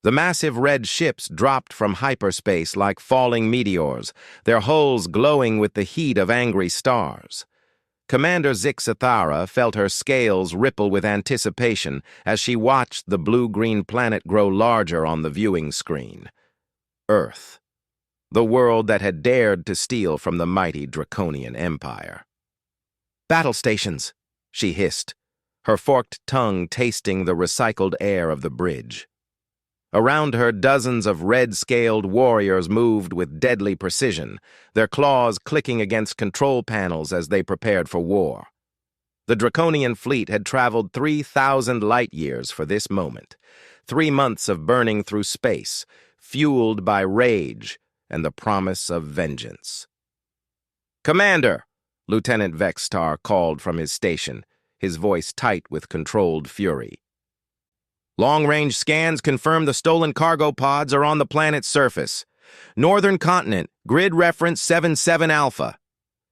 The massive red ships dropped from hyperspace like falling meteors, their hulls glowing with the heat of angry stars. Commander Zixathara felt her scales ripple with anticipation as she watched the blue-green planet grow larger on the viewing screen. Earth, the world that had dared to steal from the mighty Draconian Empire. "Battle stations," she hissed, her forked tongue tasting the recycled air of the bridge. Around her, dozens of red-scaled warriors moved with deadly precision, their claws clicking against control panels as they prepared for war. The Draconian fleet had traveled 3,000 light-years for this moment, 3 months of burning through space, fueled by rage and the promise of vengeance. "Commander!" Lieutenant Vextar called from his station, his voice tight with controlled fury. "Long-range scans confirm the stolen cargo pods are on the planet's surface. Northern continent, grid reference 77 Alpha.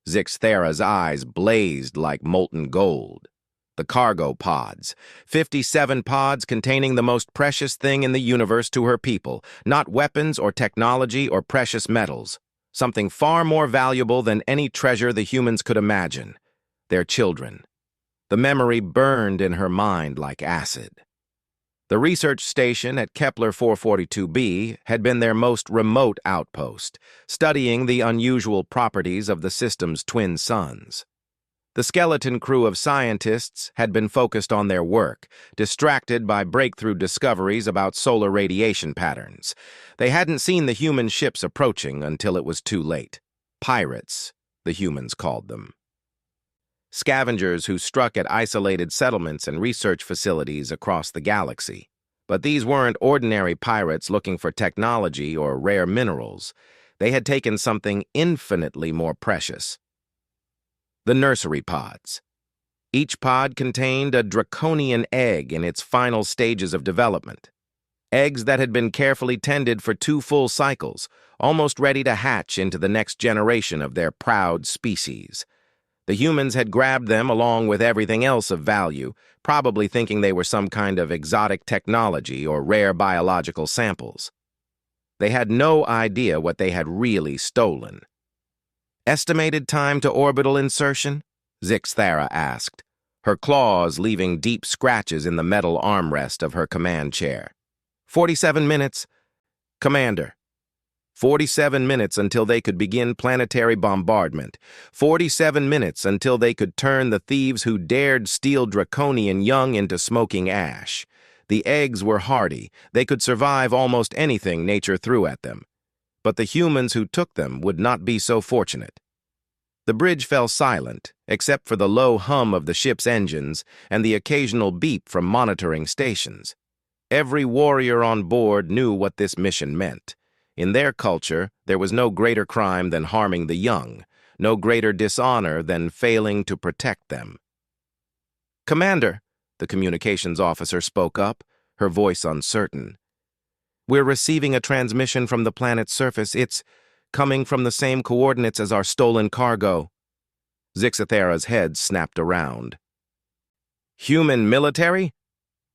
Zixthara's eyes blazed like molten gold. The cargo pods, 57 pods containing the most precious thing in the universe to her people, not weapons or technology or precious metals, something far more valuable than any treasure the humans could imagine. Their children. The memory burned in her mind like acid. The research station at Kepler 442b had been their most remote outpost, studying the unusual properties of the system's twin suns. The skeleton crew of scientists had been focused on their work, distracted by breakthrough discoveries about solar radiation patterns. They hadn't seen the human ships approaching until it was too late. Pirates, the humans called them. Scavengers who struck at isolated settlements and research facilities across the galaxy. But these weren't ordinary pirates looking for technology or rare minerals. They had taken something infinitely more precious. The nursery pods. Each pod contained a draconian egg in its final stages of development. Eggs that had been carefully tended for 2 full cycles, almost ready to hatch into the next generation of their proud species. The humans had grabbed them along with everything else of value, probably thinking they were some kind of exotic technology or rare biological samples. They had no idea what they had really stolen. "Estimated time to orbital insertion?" Zixthara asked, her claws leaving deep scratches in the metal armrest of her command chair. 47 minutes. "Commander." 47 minutes until they could begin planetary bombardment. 47 minutes until they could turn the thieves who dared steal Draconian young into smoking ash. The eggs were hardy. They could survive almost anything nature threw at them. But the humans who took them would not be so fortunate. The bridge fell silent, except for the low hum of the ship's engines and the occasional beep from monitoring stations. Every warrior on board knew what this mission meant. In their culture, there was no greater crime than harming the young, no greater dishonor than failing to protect them. "Commander," the communications officer spoke up, her voice uncertain. "We're receiving a transmission from the planet's surface. It's coming from the same coordinates as our stolen cargo." Zixathara's head snapped around. "Human military?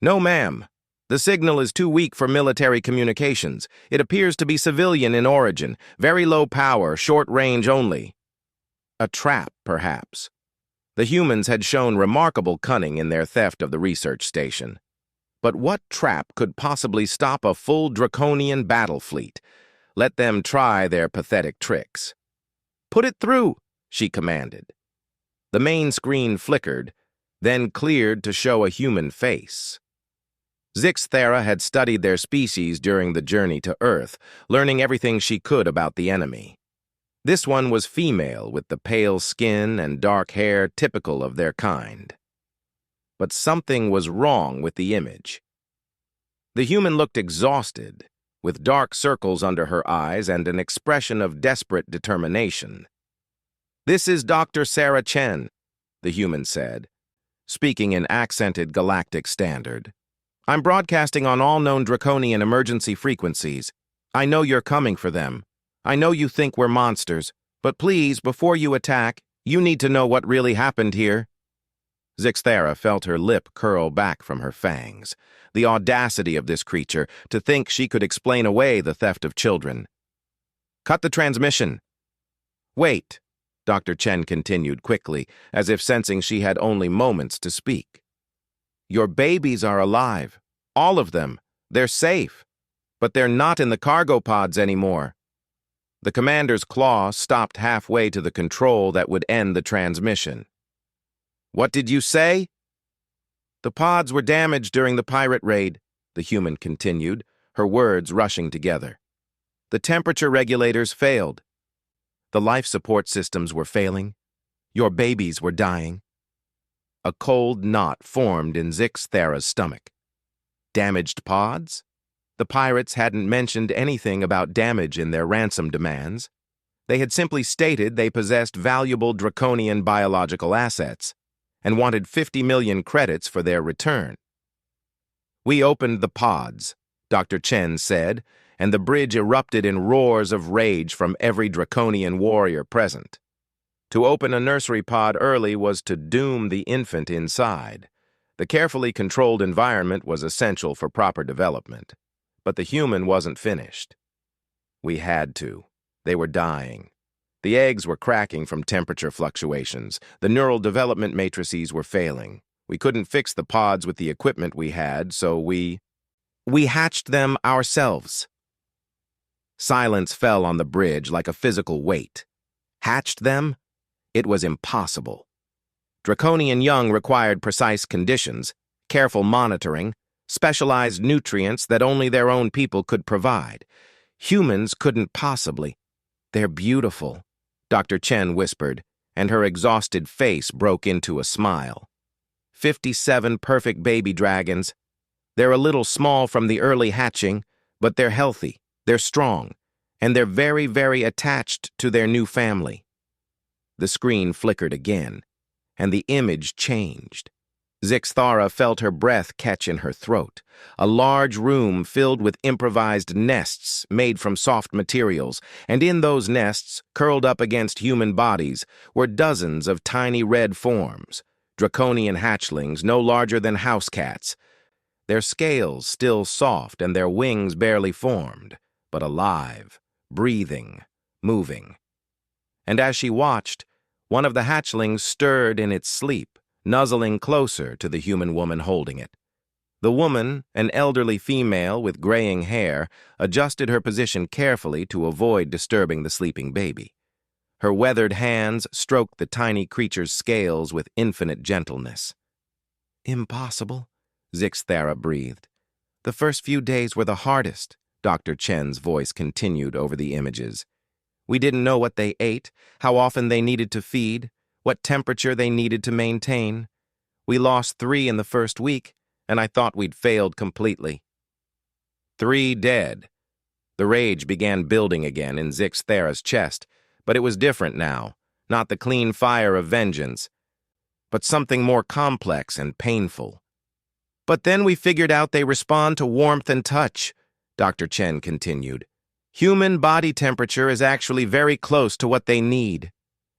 No, ma'am. The signal is too weak for military communications. It appears to be civilian in origin, very low power, short range only." A trap, perhaps. The humans had shown remarkable cunning in their theft of the research station. But what trap could possibly stop a full Draconian battle fleet? Let them try their pathetic tricks. "Put it through," she commanded. The main screen flickered, then cleared to show a human face. Zixthara had studied their species during the journey to Earth, learning everything she could about the enemy. This one was female, with the pale skin and dark hair typical of their kind. But something was wrong with the image. The human looked exhausted, with dark circles under her eyes and an expression of desperate determination. "This is Dr. Sarah Chen," the human said, speaking in accented galactic standard. "I'm broadcasting on all known Draconian emergency frequencies. I know you're coming for them. I know you think we're monsters, but please, before you attack, you need to know what really happened here." Zixthera felt her lip curl back from her fangs. The audacity of this creature to think she could explain away the theft of children. "Cut the transmission." "Wait," Dr. Chen continued quickly, as if sensing she had only moments to speak. "Your babies are alive. All of them. They're safe. But they're not in the cargo pods anymore." The commander's claw stopped halfway to the control that would end the transmission. "What did you say?" "The pods were damaged during the pirate raid," the human continued, her words rushing together. "The temperature regulators failed. The life support systems were failing. Your babies were dying." A cold knot formed in Zixthera's stomach. Damaged pods? The pirates hadn't mentioned anything about damage in their ransom demands. They had simply stated they possessed valuable draconian biological assets and wanted 50 million credits for their return. "We opened the pods," Dr. Chen said, and the bridge erupted in roars of rage from every draconian warrior present. To open a nursery pod early was to doom the infant inside. The carefully controlled environment was essential for proper development. But the human wasn't finished. We had to. They were dying. The eggs were cracking from temperature fluctuations. The neural development matrices were failing. We couldn't fix the pods with the equipment we had, so we hatched them ourselves. Silence fell on the bridge like a physical weight. Hatched them? It was impossible. Draconian young required precise conditions, careful monitoring, specialized nutrients that only their own people could provide. Humans couldn't possibly. "They're beautiful," Dr. Chen whispered, and her exhausted face broke into a smile. 57 perfect baby dragons. They're a little small from the early hatching, but they're healthy, they're strong, and they're very, very attached to their new family. The screen flickered again, and the image changed. Zixthera felt her breath catch in her throat. A large room filled with improvised nests made from soft materials, and in those nests, curled up against human bodies, were dozens of tiny red forms, draconian hatchlings no larger than house cats. Their scales still soft and their wings barely formed, but alive, breathing, moving. And as she watched, one of the hatchlings stirred in its sleep, nuzzling closer to the human woman holding it. The woman, an elderly female with graying hair, adjusted her position carefully to avoid disturbing the sleeping baby. Her weathered hands stroked the tiny creature's scales with infinite gentleness. "Impossible," Zixthera breathed. "The first few days were the hardest," Dr. Chen's voice continued over the images. "We didn't know what they ate, how often they needed to feed, what temperature they needed to maintain. We lost 3 in the first week, and I thought we'd failed completely." 3 dead. The rage began building again in Zixthera's chest, but it was different now, not the clean fire of vengeance, but something more complex and painful. "But then we figured out they respond to warmth and touch," Dr. Chen continued. "Human body temperature is actually very close to what they need.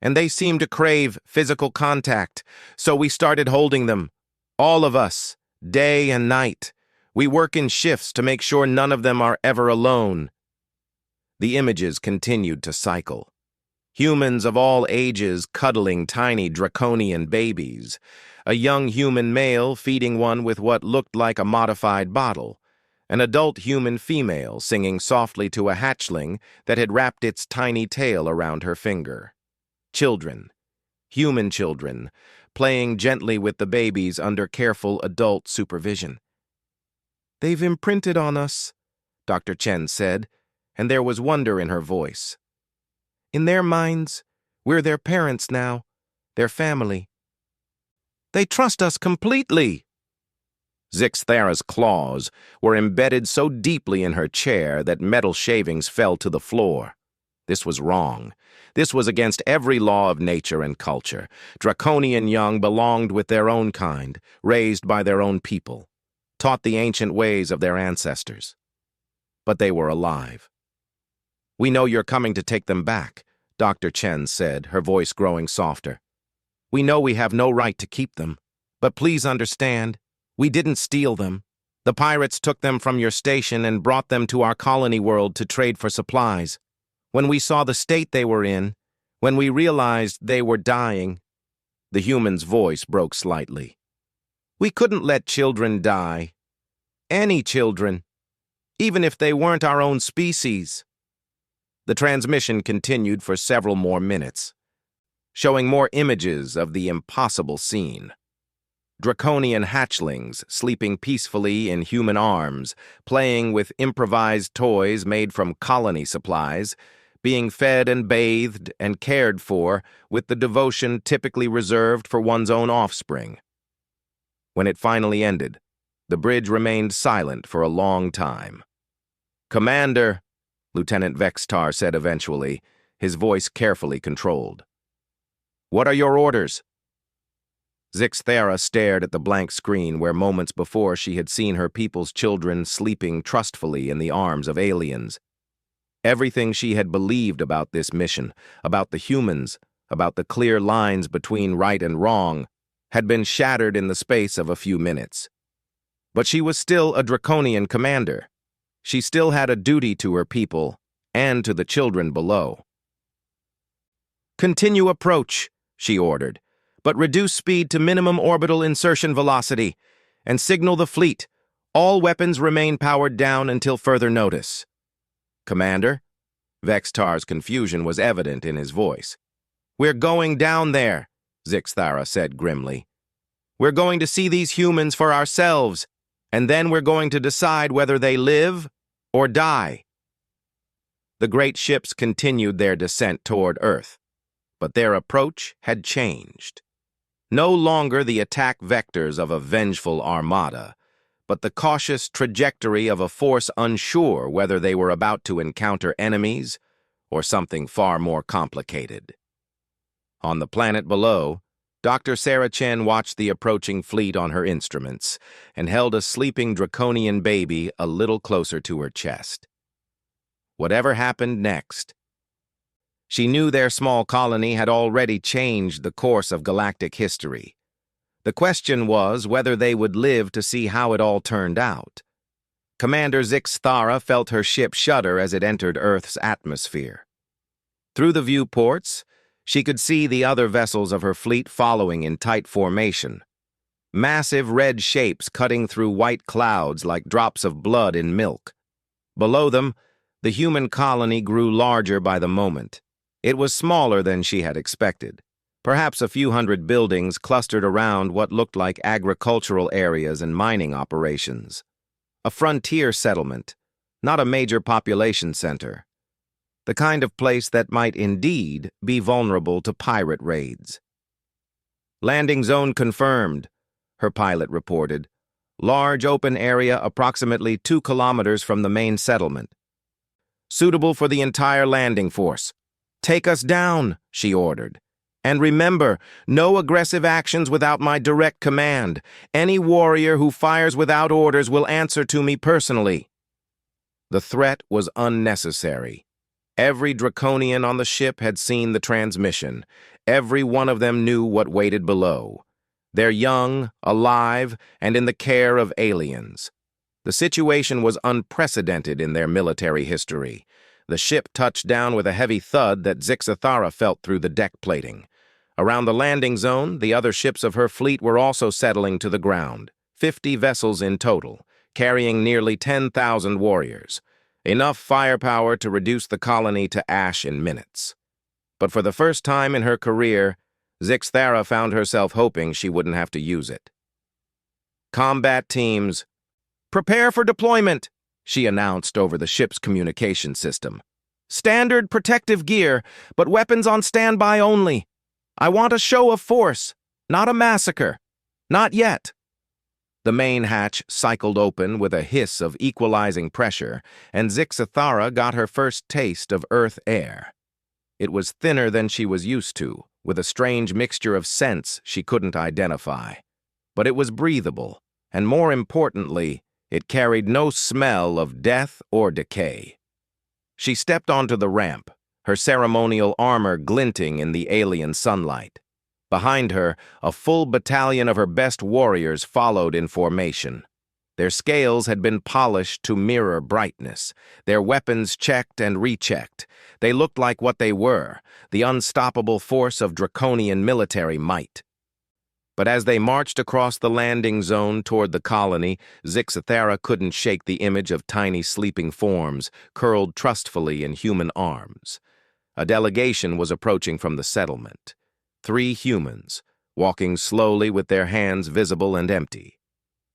And they seem to crave physical contact, so we started holding them. All of us, day and night. We work in shifts to make sure none of them are ever alone." The images continued to cycle. Humans of all ages cuddling tiny draconian babies. A young human male feeding one with what looked like a modified bottle. An adult human female singing softly to a hatchling that had wrapped its tiny tail around her finger. Children, human children, playing gently with the babies under careful adult supervision. "They've imprinted on us," Dr. Chen said, and there was wonder in her voice. "In their minds, we're their parents now, their family. They trust us completely." Zixthera's claws were embedded so deeply in her chair that metal shavings fell to the floor. This was wrong. This was against every law of nature and culture. Draconian young belonged with their own kind, raised by their own people, taught the ancient ways of their ancestors. But they were alive. "We know you're coming to take them back," Dr. Chen said, her voice growing softer. "We know we have no right to keep them. But please understand, we didn't steal them. The pirates took them from your station and brought them to our colony world to trade for supplies. When we saw the state they were in, when we realized they were dying, the human's voice broke slightly. We couldn't let children die. Any children, even if they weren't our own species. The transmission continued for several more minutes, showing more images of the impossible scene. Draconian hatchlings sleeping peacefully in human arms, playing with improvised toys made from colony supplies, being fed and bathed and cared for with the devotion typically reserved for one's own offspring. When it finally ended, the bridge remained silent for a long time. "Commander," Lieutenant Vextar said eventually, his voice carefully controlled. "What are your orders?" Zixthara stared at the blank screen where moments before she had seen her people's children sleeping trustfully in the arms of aliens. Everything she had believed about this mission, about the humans, about the clear lines between right and wrong, had been shattered in the space of a few minutes. But she was still a Draconian commander. She still had a duty to her people and to the children below. "Continue approach," she ordered, "but reduce speed to minimum orbital insertion velocity, and signal the fleet. All weapons remain powered down until further notice." "Commander?" Vextar's confusion was evident in his voice. "We're going down there," Zixthara said grimly. "We're going to see these humans for ourselves, and then we're going to decide whether they live or die." The great ships continued their descent toward Earth, but their approach had changed. No longer the attack vectors of a vengeful armada, but the cautious trajectory of a force unsure whether they were about to encounter enemies or something far more complicated. On the planet below, Dr. Sarah Chen watched the approaching fleet on her instruments and held a sleeping Draconian baby a little closer to her chest. Whatever happened next, she knew their small colony had already changed the course of galactic history. The question was whether they would live to see how it all turned out. Commander Zixthara felt her ship shudder as it entered Earth's atmosphere. Through the viewports, she could see the other vessels of her fleet following in tight formation. Massive red shapes cutting through white clouds like drops of blood in milk. Below them, the human colony grew larger by the moment. It was smaller than she had expected. Perhaps a few hundred buildings clustered around what looked like agricultural areas and mining operations. A frontier settlement, not a major population center. The kind of place that might indeed be vulnerable to pirate raids. "Landing zone confirmed," her pilot reported. "Large open area approximately 2 kilometers from the main settlement. Suitable for the entire landing force. Take us down," she ordered. "And remember, no aggressive actions without my direct command. Any warrior who fires without orders will answer to me personally." The threat was unnecessary. Every Draconian on the ship had seen the transmission. Every one of them knew what waited below. They're young, alive, and in the care of aliens. The situation was unprecedented in their military history. The ship touched down with a heavy thud that Zixthara felt through the deck plating. Around the landing zone, the other ships of her fleet were also settling to the ground, 50 vessels in total, carrying nearly 10,000 warriors. Enough firepower to reduce the colony to ash in minutes. But for the first time in her career, Zixthara found herself hoping she wouldn't have to use it. "Combat teams, prepare for deployment," she announced over the ship's communication system. "Standard protective gear, but weapons on standby only. I want a show of force, not a massacre. Not yet." The main hatch cycled open with a hiss of equalizing pressure, and Zixthara got her first taste of Earth air. It was thinner than she was used to, with a strange mixture of scents she couldn't identify. But it was breathable, and more importantly, it carried no smell of death or decay. She stepped onto the ramp, her ceremonial armor glinting in the alien sunlight. Behind her, a full battalion of her best warriors followed in formation. Their scales had been polished to mirror brightness, their weapons checked and rechecked. They looked like what they were, the unstoppable force of draconian military might. But as they marched across the landing zone toward the colony, Zixathara couldn't shake the image of tiny sleeping forms curled trustfully in human arms. A delegation was approaching from the settlement. 3 humans, walking slowly with their hands visible and empty.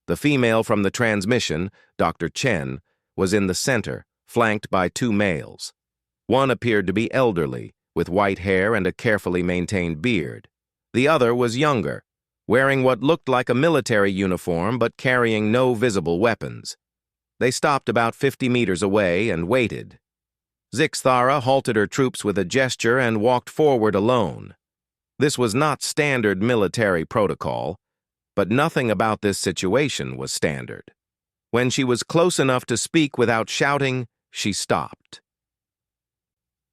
The female from the transmission, Dr. Chen, was in the center, flanked by 2 males. One appeared to be elderly, with white hair and a carefully maintained beard. The other was younger, wearing what looked like a military uniform but carrying no visible weapons. They stopped about 50 meters away and waited. Zixathara halted her troops with a gesture and walked forward alone. This was not standard military protocol, but nothing about this situation was standard. When she was close enough to speak without shouting, she stopped.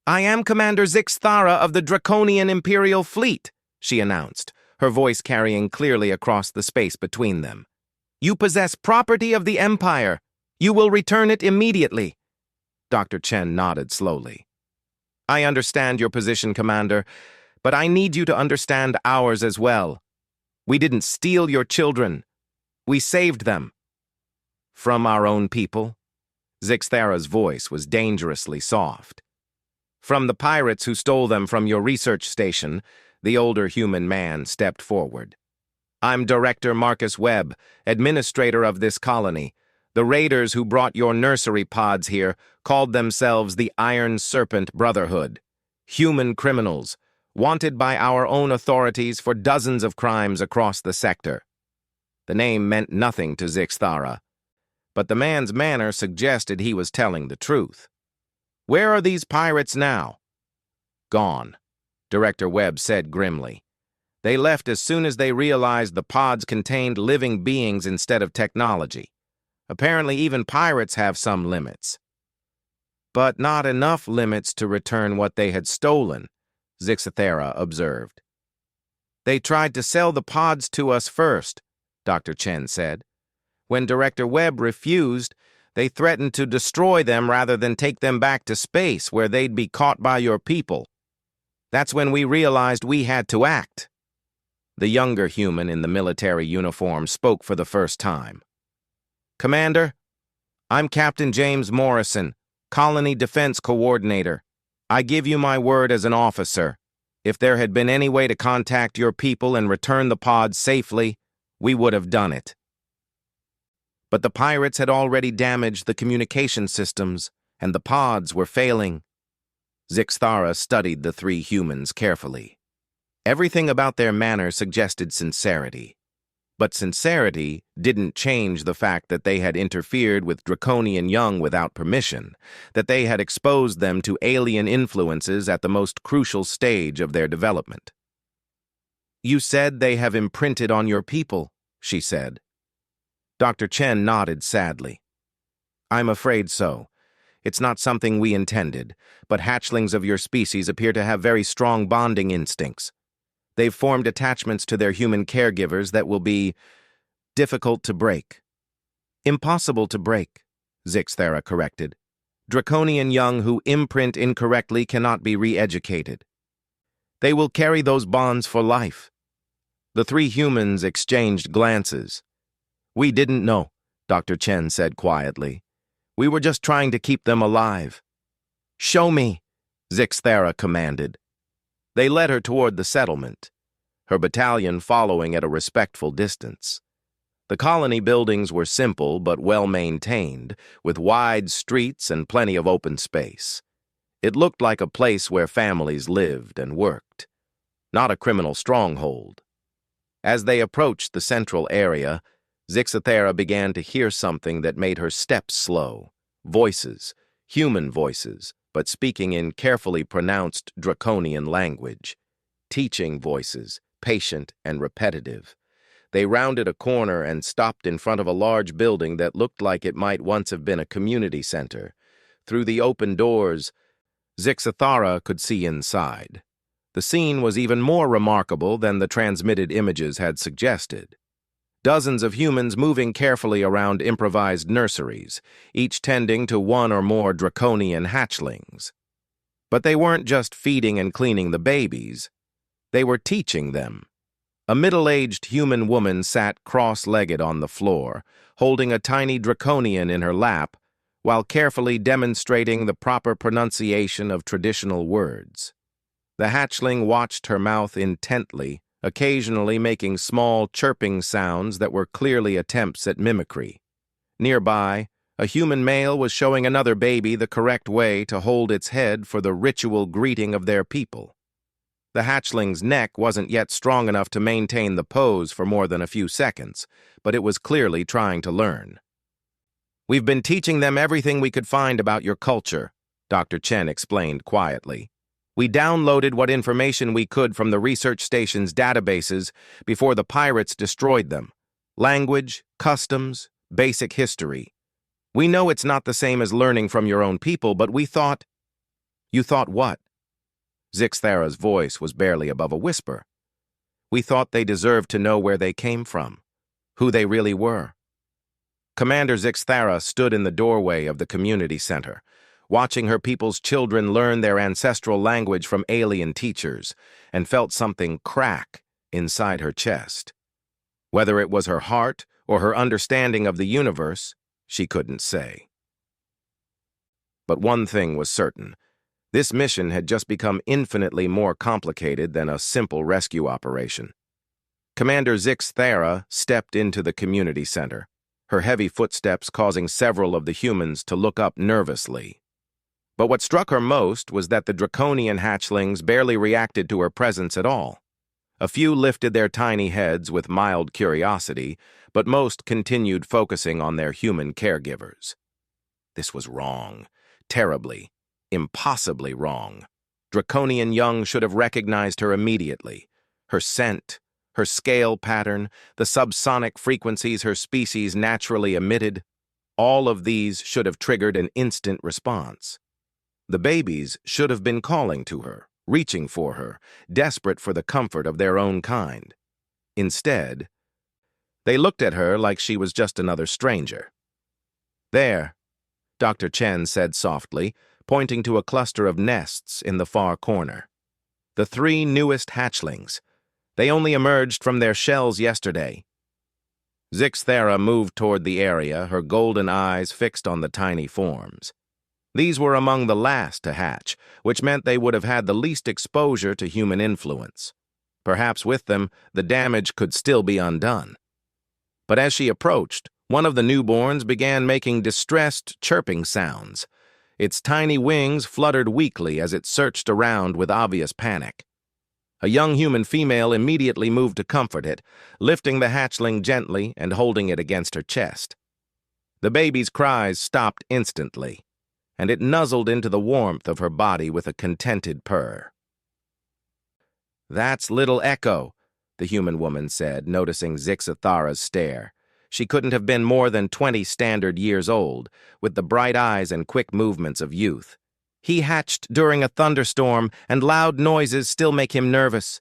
"I am Commander Zixathara of the Draconian Imperial Fleet," she announced, her voice carrying clearly across the space between them. "You possess property of the Empire. You will return it immediately." Dr. Chen nodded slowly. "I understand your position, Commander, but I need you to understand ours as well. We didn't steal your children. We saved them." "From our own people?" Zixathara's voice was dangerously soft. "From the pirates who stole them from your research station," the older human man stepped forward. "I'm Director Marcus Webb, administrator of this colony. The raiders who brought your nursery pods here called themselves the Iron Serpent Brotherhood. Human criminals, wanted by our own authorities for dozens of crimes across the sector." The name meant nothing to Zixathara, but the man's manner suggested he was telling the truth. "Where are these pirates now?" "Gone," Director Webb said grimly. "They left as soon as they realized the pods contained living beings instead of technology. Apparently even pirates have some limits." "But not enough limits to return what they had stolen," Zixathara observed. "They tried to sell the pods to us first," Dr. Chen said. "When Director Webb refused, they threatened to destroy them rather than take them back to space where they'd be caught by your people. That's when we realized we had to act." The younger human in the military uniform spoke for the first time. "Commander, I'm Captain James Morrison, Colony Defense Coordinator. I give you my word as an officer. If there had been any way to contact your people and return the pods safely, we would have done it. But the pirates had already damaged the communication systems, and the pods were failing." Zixathara studied the 3 humans carefully. Everything about their manner suggested sincerity. But sincerity didn't change the fact that they had interfered with draconian young without permission, that they had exposed them to alien influences at the most crucial stage of their development. "You said they have imprinted on your people," she said. Dr. Chen nodded sadly. "I'm afraid so. It's not something we intended, but hatchlings of your species appear to have very strong bonding instincts. They've formed attachments to their human caregivers that will be difficult to break." "Impossible to break," Zixathara corrected. "Draconian young who imprint incorrectly cannot be re-educated. They will carry those bonds for life." The 3 humans exchanged glances. "We didn't know," Dr. Chen said quietly. "We were just trying to keep them alive." "Show me," Zixathara commanded. They led her toward the settlement, her battalion following at a respectful distance. The colony buildings were simple but well-maintained, with wide streets and plenty of open space. It looked like a place where families lived and worked, not a criminal stronghold. As they approached the central area, Zixathara began to hear something that made her steps slow. Voices, human voices, but speaking in carefully pronounced draconian language. Teaching voices, patient and repetitive. They rounded a corner and stopped in front of a large building that looked like it might once have been a community center. Through the open doors, Zixathara could see inside. The scene was even more remarkable than the transmitted images had suggested. Dozens of humans moving carefully around improvised nurseries, each tending to one or more draconian hatchlings. But they weren't just feeding and cleaning the babies. They were teaching them. A middle-aged human woman sat cross-legged on the floor, holding a tiny draconian in her lap, while carefully demonstrating the proper pronunciation of traditional words. The hatchling watched her mouth intently, occasionally making small chirping sounds that were clearly attempts at mimicry. Nearby, a human male was showing another baby the correct way to hold its head for the ritual greeting of their people. The hatchling's neck wasn't yet strong enough to maintain the pose for more than a few seconds, but it was clearly trying to learn. "We've been teaching them everything we could find about your culture," Dr. Chen explained quietly. "We downloaded what information we could from the research station's databases before the pirates destroyed them. Language, customs, basic history. We know it's not the same as learning from your own people, but we thought—" "You thought what?" Zixthara's voice was barely above a whisper. "We thought they deserved to know where they came from, who they really were." Commander Zixthara stood in the doorway of the community center, watching her people's children learn their ancestral language from alien teachers, and felt something crack inside her chest. Whether it was her heart or her understanding of the universe, she couldn't say. But one thing was certain. This mission had just become infinitely more complicated than a simple rescue operation. Commander Zixthara stepped into the community center, her heavy footsteps causing several of the humans to look up nervously. But what struck her most was that the draconian hatchlings barely reacted to her presence at all. A few lifted their tiny heads with mild curiosity, but most continued focusing on their human caregivers. This was wrong, terribly, impossibly wrong. Draconian Young should have recognized her immediately. Her scent, her scale pattern, the subsonic frequencies her species naturally emitted, all of these should have triggered an instant response. The babies should have been calling to her, reaching for her, desperate for the comfort of their own kind. Instead, they looked at her like she was just another stranger. "There," Dr. Chen said softly, pointing to a cluster of nests in the far corner. "The 3 newest hatchlings. They only emerged from their shells yesterday." Zixthara moved toward the area, her golden eyes fixed on the tiny forms. These were among the last to hatch, which meant they would have had the least exposure to human influence. Perhaps with them, the damage could still be undone. But as she approached, one of the newborns began making distressed, chirping sounds. Its tiny wings fluttered weakly as it searched around with obvious panic. A young human female immediately moved to comfort it, lifting the hatchling gently and holding it against her chest. The baby's cries stopped instantly, and it nuzzled into the warmth of her body with a contented purr. "That's little Echo," the human woman said, noticing Zixthara's stare. She couldn't have been more than 20 standard years old, with the bright eyes and quick movements of youth. "He hatched during a thunderstorm, and loud noises still make him nervous.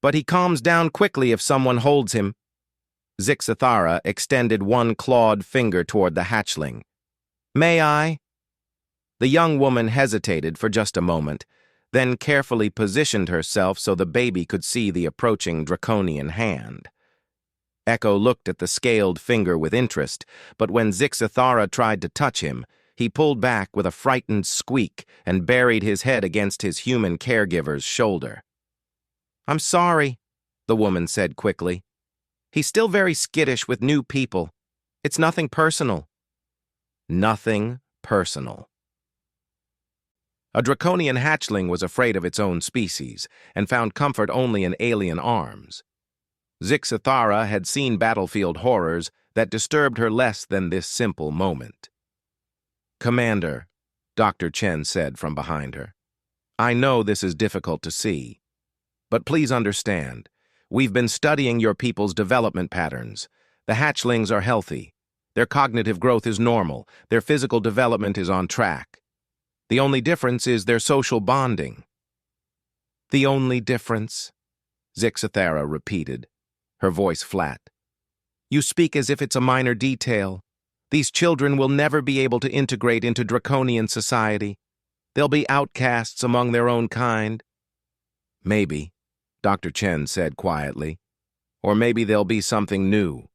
But he calms down quickly if someone holds him." Zixthara extended one clawed finger toward the hatchling. "May I?" The young woman hesitated for just a moment, then carefully positioned herself so the baby could see the approaching draconian hand. Echo looked at the scaled finger with interest, but when Zixthara tried to touch him, he pulled back with a frightened squeak and buried his head against his human caregiver's shoulder. "I'm sorry," the woman said quickly. "He's still very skittish with new people. It's nothing personal." Nothing personal. A draconian hatchling was afraid of its own species and found comfort only in alien arms. Zixthara had seen battlefield horrors that disturbed her less than this simple moment. "Commander," Dr. Chen said from behind her, "I know this is difficult to see, but please understand, we've been studying your people's development patterns. The hatchlings are healthy. Their cognitive growth is normal. Their physical development is on track. The only difference is their social bonding." The only difference, Zixathara repeated, her voice flat. You speak as if it's a minor detail. These children will never be able to integrate into draconian society. They'll be outcasts among their own kind. Maybe, Dr. Chen said quietly. Or maybe there'll be something new.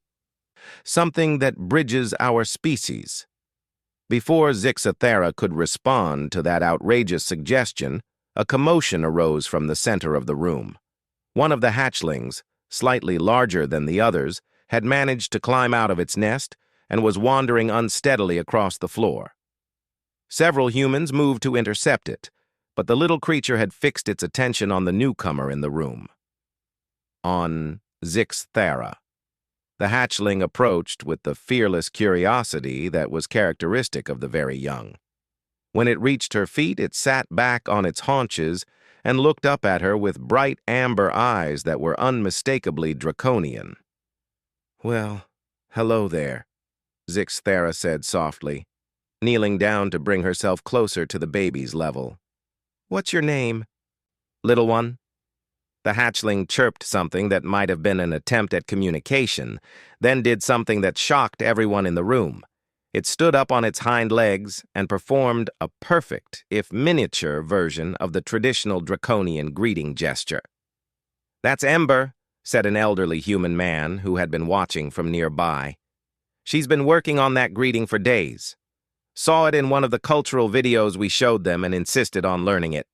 Something that bridges our species. Before Zixathara could respond to that outrageous suggestion, a commotion arose from the center of the room. One of the hatchlings, slightly larger than the others, had managed to climb out of its nest and was wandering unsteadily across the floor. Several humans moved to intercept it, but the little creature had fixed its attention on the newcomer in the room. On Zixathara. The hatchling approached with the fearless curiosity that was characteristic of the very young. When it reached her feet, it sat back on its haunches and looked up at her with bright amber eyes that were unmistakably draconian. Well, hello there, Zixathara said softly, kneeling down to bring herself closer to the baby's level. What's your name? Little one. The hatchling chirped something that might have been an attempt at communication, then did something that shocked everyone in the room. It stood up on its hind legs and performed a perfect, if miniature, version of the traditional draconian greeting gesture. That's Ember, said an elderly human man who had been watching from nearby. She's been working on that greeting for days. Saw it in one of the cultural videos we showed them and insisted on learning it.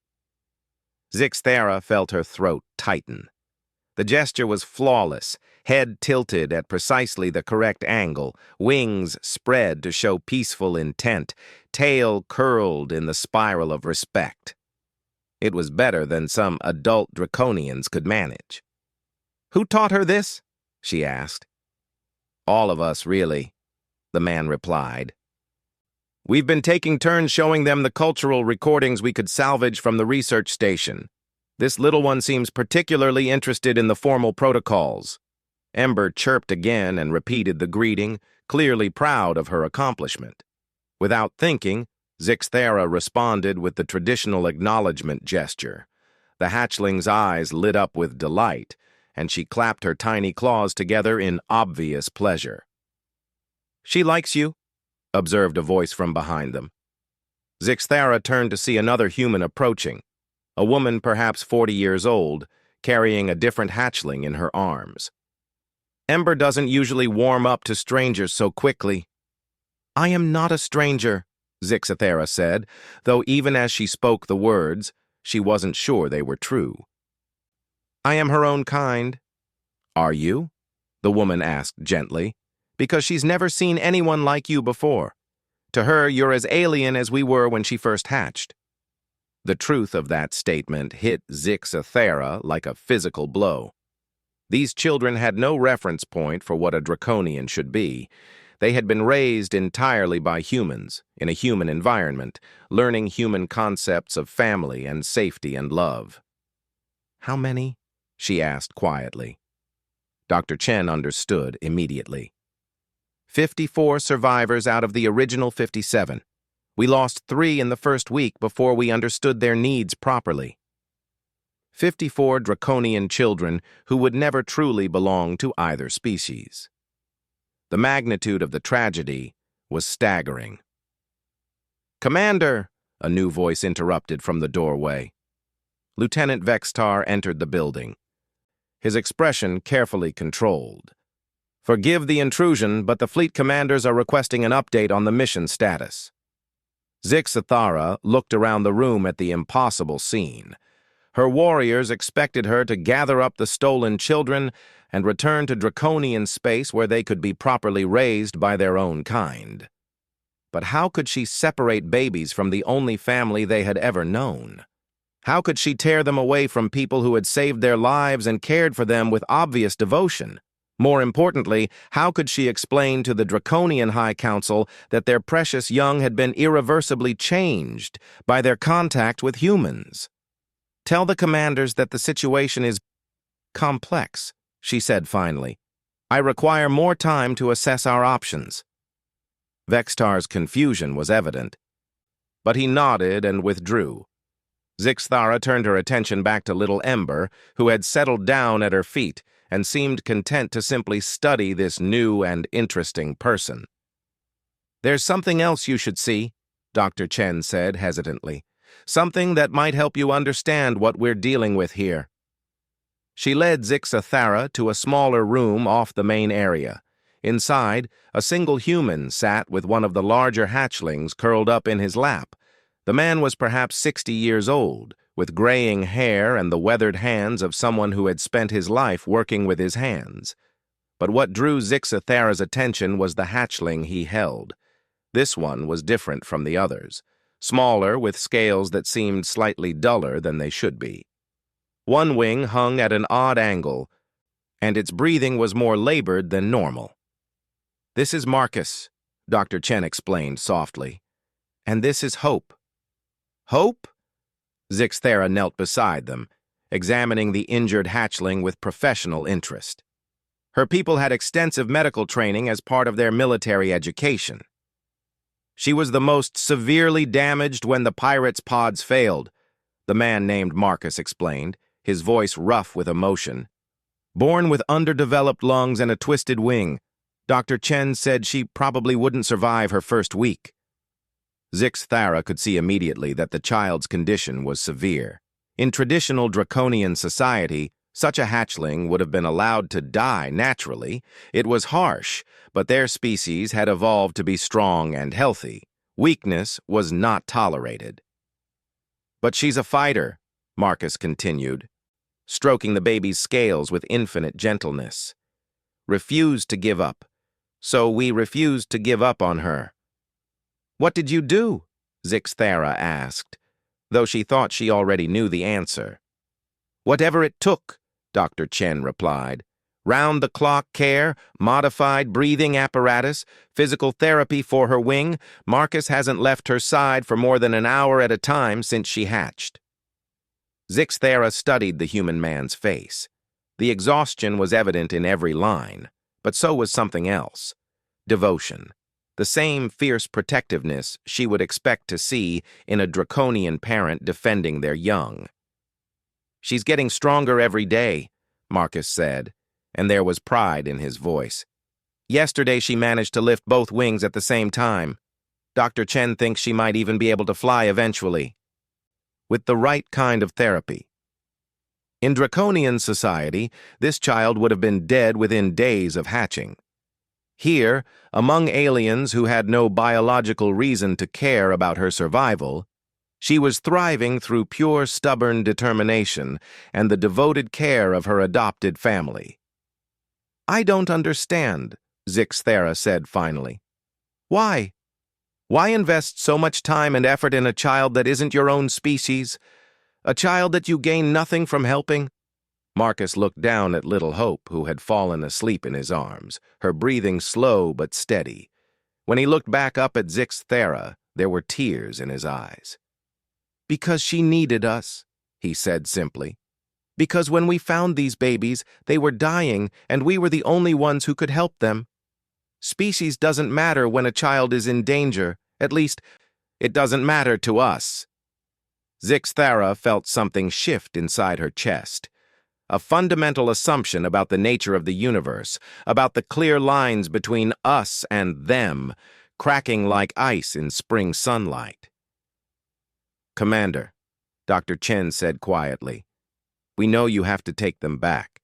Zixathara felt her throat tighten. The gesture was flawless, head tilted at precisely the correct angle, wings spread to show peaceful intent, tail curled in the spiral of respect. It was better than some adult draconians could manage. Who taught her this? She asked. All of us, really, the man replied. We've been taking turns showing them the cultural recordings we could salvage from the research station. This little one seems particularly interested in the formal protocols. Ember chirped again and repeated the greeting, clearly proud of her accomplishment. Without thinking, Zixathara responded with the traditional acknowledgement gesture. The hatchling's eyes lit up with delight, and she clapped her tiny claws together in obvious pleasure. She likes you, observed a voice from behind them. Zixathara turned to see another human approaching, a woman perhaps 40 years old, carrying a different hatchling in her arms. Ember doesn't usually warm up to strangers so quickly. I am not a stranger, Zixathara said, though even as she spoke the words, she wasn't sure they were true. I am her own kind. Are you? The woman asked gently, because she's never seen anyone like you before. To her, you're as alien as we were when she first hatched. The truth of that statement hit Zixathara like a physical blow. These children had no reference point for what a draconian should be. They had been raised entirely by humans, in a human environment, learning human concepts of family and safety and love. How many? She asked quietly. Dr. Chen understood immediately. 54 survivors out of the original 57. We lost 3 in the first week before we understood their needs properly. 54 draconian children who would never truly belong to either species. The magnitude of the tragedy was staggering. Commander, a new voice interrupted from the doorway. Lieutenant Vextar entered the building, his expression carefully controlled. Forgive the intrusion, but the fleet commanders are requesting an update on the mission status. Zixathara looked around the room at the impossible scene. Her warriors expected her to gather up the stolen children and return to draconian space where they could be properly raised by their own kind. But how could she separate babies from the only family they had ever known? How could she tear them away from people who had saved their lives and cared for them with obvious devotion? More importantly, how could she explain to the Draconian High Council that their precious young had been irreversibly changed by their contact with humans? Tell the commanders that the situation is complex, she said finally. I require more time to assess our options. Vextar's confusion was evident, but he nodded and withdrew. Zixthara turned her attention back to little Ember, who had settled down at her feet and seemed content to simply study this new and interesting person. "There's something else you should see," Dr. Chen said hesitantly. "Something that might help you understand what we're dealing with here." She led Zixthara to a smaller room off the main area. Inside, a single human sat with one of the larger hatchlings curled up in his lap. The man was perhaps 60 years old, with graying hair and the weathered hands of someone who had spent his life working with his hands. But what drew Zixthara's attention was the hatchling he held. This one was different from the others, smaller with scales that seemed slightly duller than they should be. One wing hung at an odd angle, and its breathing was more labored than normal. "This is Marcus," Dr. Chen explained softly. "And this is Hope." "Hope?" Zixthara knelt beside them, examining the injured hatchling with professional interest. Her people had extensive medical training as part of their military education. "She was the most severely damaged when the pirates' pods failed," the man named Marcus explained, his voice rough with emotion. "Born with underdeveloped lungs and a twisted wing, Dr. Chen said she probably wouldn't survive her first week." Zixthara could see immediately that the child's condition was severe. In traditional draconian society, such a hatchling would have been allowed to die naturally. It was harsh, but their species had evolved to be strong and healthy. Weakness was not tolerated. "But she's a fighter," Marcus continued, stroking the baby's scales with infinite gentleness. "Refused to give up. So we refused to give up on her." "What did you do?" Zixthara asked, though she thought she already knew the answer. "Whatever it took," Dr. Chen replied. "Round-the-clock care, modified breathing apparatus, physical therapy for her wing. Marcus hasn't left her side for more than an hour at a time since she hatched." Zixthara studied the human man's face. The exhaustion was evident in every line, but so was something else. Devotion. The same fierce protectiveness she would expect to see in a draconian parent defending their young. "She's getting stronger every day," Marcus said, and there was pride in his voice. "Yesterday she managed to lift both wings at the same time. Dr. Chen thinks she might even be able to fly eventually. With the right kind of therapy." In draconian society, this child would have been dead within days of hatching. Here, among aliens who had no biological reason to care about her survival, she was thriving through pure stubborn determination and the devoted care of her adopted family. "I don't understand," Zixthara said finally. "Why? Why invest so much time and effort in a child that isn't your own species? A child that you gain nothing from helping?" Marcus looked down at little Hope, who had fallen asleep in his arms, her breathing slow but steady. When he looked back up at Zixthara, there were tears in his eyes. "Because she needed us," he said simply. "Because when we found these babies, they were dying, and we were the only ones who could help them. Species doesn't matter when a child is in danger. At least, it doesn't matter to us." Zixthara felt something shift inside her chest. A fundamental assumption about the nature of the universe, about the clear lines between us and them, cracking like ice in spring sunlight. "Commander," Dr. Chen said quietly, "we know you have to take them back.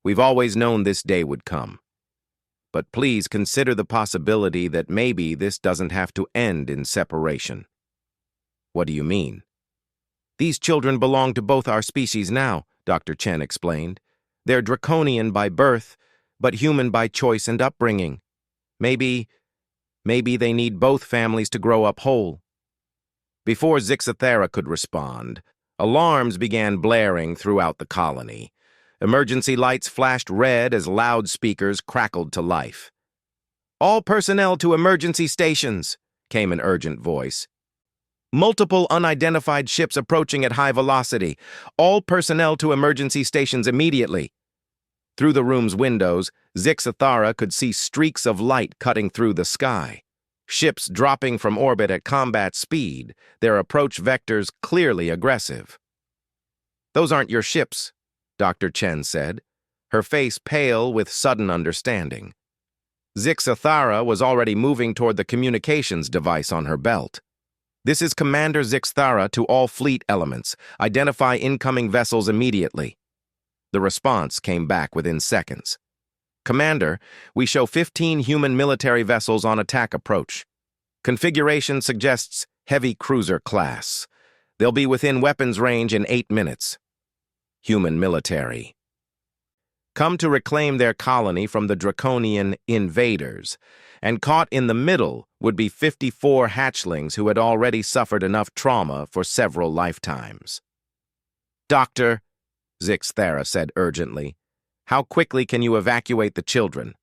We've always known this day would come. But please consider the possibility that maybe this doesn't have to end in separation." "What do you mean?" "These children belong to both our species now," Dr. Chen explained. "They're draconian by birth, but human by choice and upbringing. Maybe they need both families to grow up whole." Before Zixthara could respond, alarms began blaring throughout the colony. Emergency lights flashed red as loudspeakers crackled to life. "All personnel to emergency stations," came an urgent voice. "Multiple unidentified ships approaching at high velocity. All personnel to emergency stations immediately." Through the room's windows, Zixthara could see streaks of light cutting through the sky. ships dropping from orbit at combat speed, their approach vectors clearly aggressive. "Those aren't your ships," Dr. Chen said, her face pale with sudden understanding. Zixathara was already moving toward the communications device on her belt. "This is Commander Zixathara to all fleet elements. Identify incoming vessels immediately." The response came back within seconds. "Commander, we show 15 human military vessels on attack approach. Configuration suggests heavy cruiser class. They'll be within weapons range in 8 minutes. Human military. Come to reclaim their colony from the draconian invaders, and caught in the middle would be 54 hatchlings who had already suffered enough trauma for several lifetimes." "Doctor," Zixathara said urgently, "how quickly can you evacuate the children?"